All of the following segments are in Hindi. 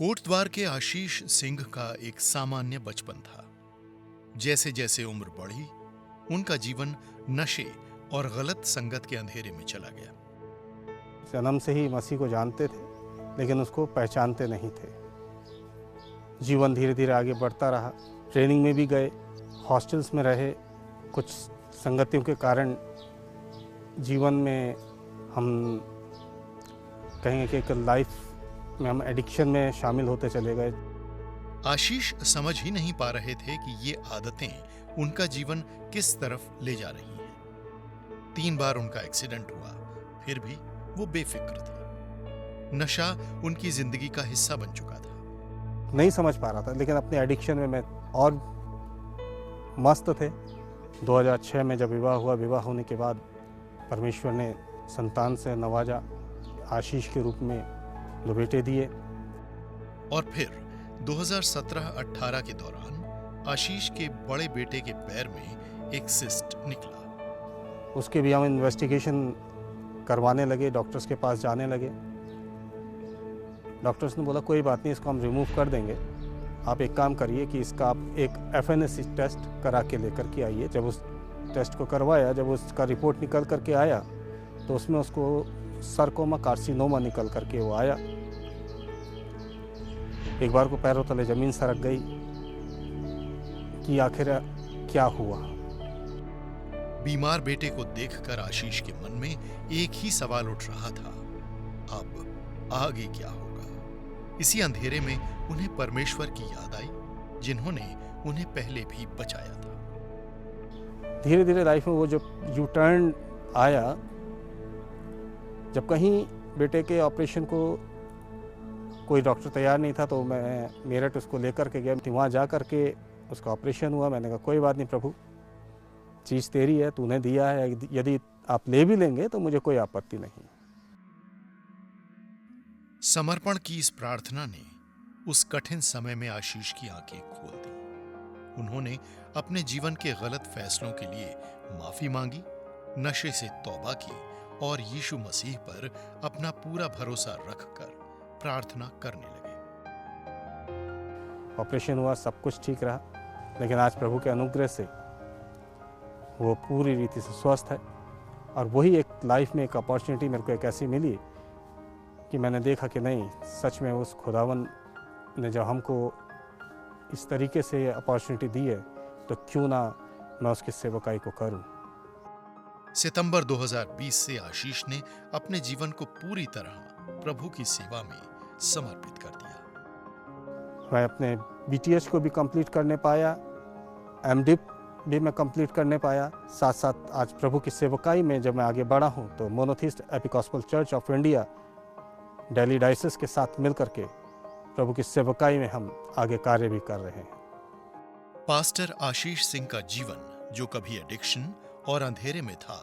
कोटद्वार के आशीष सिंह का एक सामान्य बचपन था। जैसे जैसे उम्र बढ़ी, उनका जीवन नशे और गलत संगत के अंधेरे में चला गया। जन्म से ही मसीह को जानते थे, लेकिन उसको पहचानते नहीं थे। जीवन धीरे धीरे आगे बढ़ता रहा। ट्रेनिंग में भी गए, हॉस्टल्स में रहे। कुछ संगतियों के कारण जीवन में हम कहेंगे कि एक लाइफ में हम एडिक्शन में शामिल होते चले गए। आशीष समझ ही नहीं पा रहे थे कि ये आदतें उनका जीवन किस तरफ ले जा रही हैं। 3 बार उनका एक्सीडेंट हुआ, फिर भी वो बेफिक्र थे। नशा उनकी जिंदगी का हिस्सा बन चुका था। नहीं समझ पा रहा था, लेकिन अपने एडिक्शन में मैं और मस्त थे। 2006 में जब विवाह हुआ, विवाह होने के बाद परमेश्वर ने संतान से नवाजा। आशीष के रूप में 2 बेटे दिए। और फिर 2017-18 के दौरान आशीष के बड़े बेटे के पैर में एक सिस्ट निकला। उसके भी हम इन्वेस्टिगेशन करवाने लगे, डॉक्टर्स के पास जाने लगे। डॉक्टर्स ने बोला कोई बात नहीं, इसको हम रिमूव कर देंगे। आप एक काम करिए कि इसका आप एक FNAC टेस्ट करा के लेकर के आइए। जब उस टेस्ट को करवाया, जब उसका रिपोर्ट निकल करके आया, तो उसमें उसको सरकोमा कार्सिनोमा निकल करके वो आया। एक बार को पैरों तले जमीन सरक गई कि आखिर क्या हुआ। बीमार बेटे को देखकर आशीष के मन में एक ही सवाल उठ रहा था, अब आगे क्या होगा। इसी अंधेरे में उन्हें परमेश्वर की याद आई, जिन्होंने उन्हें पहले भी बचाया था। धीरे धीरे लाइफ में वो जो यू टर्न आया, जब कहीं बेटे के ऑपरेशन को कोई डॉक्टर तैयार नहीं था, तो मैं मेरठ उसको लेकर के गया। वहाँ जा कर के उसका ऑपरेशन हुआ। मैंने कहा कोई बात नहीं प्रभु, चीज़ तेरी है, तूने दिया है, यदि आप ले भी लेंगे तो मुझे कोई आपत्ति नहीं। समर्पण की इस प्रार्थना ने उस कठिन समय में आशीष की आंखें खोल दी। उन्होंने अपने जीवन के गलत फैसलों के लिए माफी मांगी, नशे से तौबा की और यीशु मसीह पर अपना पूरा भरोसा रखकर प्रार्थना करने लगे। ऑपरेशन हुआ, सब कुछ ठीक रहा, लेकिन आज प्रभु के अनुग्रह से वो पूरी रीति से स्वस्थ है। और वही एक लाइफ में एक अपॉर्चुनिटी मेरे को एक ऐसी मिली कि मैंने देखा कि नहीं, सच में उस खुदावन ने जब हमको इस तरीके से अपॉर्चुनिटी दी है, तो क्यों ना मैं उसकी सेवकाई को करूं। सितंबर 2020 से आशीष ने अपने जीवन को पूरी तरह प्रभु की सेवा में समर्पित कर दिया। मैं अपने BTH को भी कंप्लीट करने पाया, MDiv भी मैं कंप्लीट करने पाया। साथ साथ आज प्रभु की सेवकाई में जब मैं आगे बढ़ा हूं, तो monotheist episcopal church of India Delhi diocese के साथ मिलकर के प्रभु की सेवकाई में हम आगे कार्य भी कर रहे हैं। पास्टर आशीष सिंह का जीवन, जो कभी एडिक्शन और अंधेरे में था,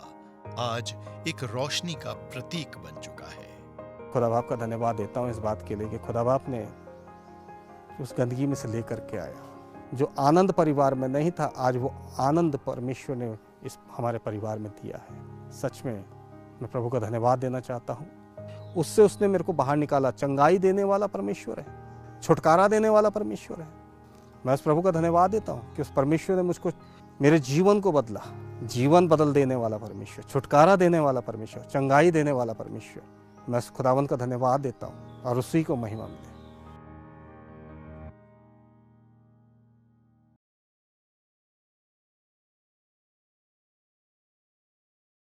आज एक रोशनी का प्रतीक बन चुका है। खुदा बाप का धन्यवाद देता हूँ इस बात के लिए कि खुदा बाप ने उस गंदगी में से लेकर के आया। जो आनंद परिवार में नहीं था, आज वो आनंद परमेश्वर ने इस हमारे परिवार में दिया है। सच में मैं प्रभु का धन्यवाद देना चाहता हूँ। उससे उसने मेरे को बाहर निकाला। चंगाई देने वाला परमेश्वर है, छुटकारा देने वाला परमेश्वर है। मैं उस प्रभु का धन्यवाद देता हूँ कि उस परमेश्वर ने मुझको, मेरे जीवन को बदला। जीवन बदल देने वाला परमेश्वर, छुटकारा देने वाला परमेश्वर, चंगाई देने वाला परमेश्वर। मैं उस खुदावंत का धन्यवाद देता हूँ और उसी को महिमा मिले।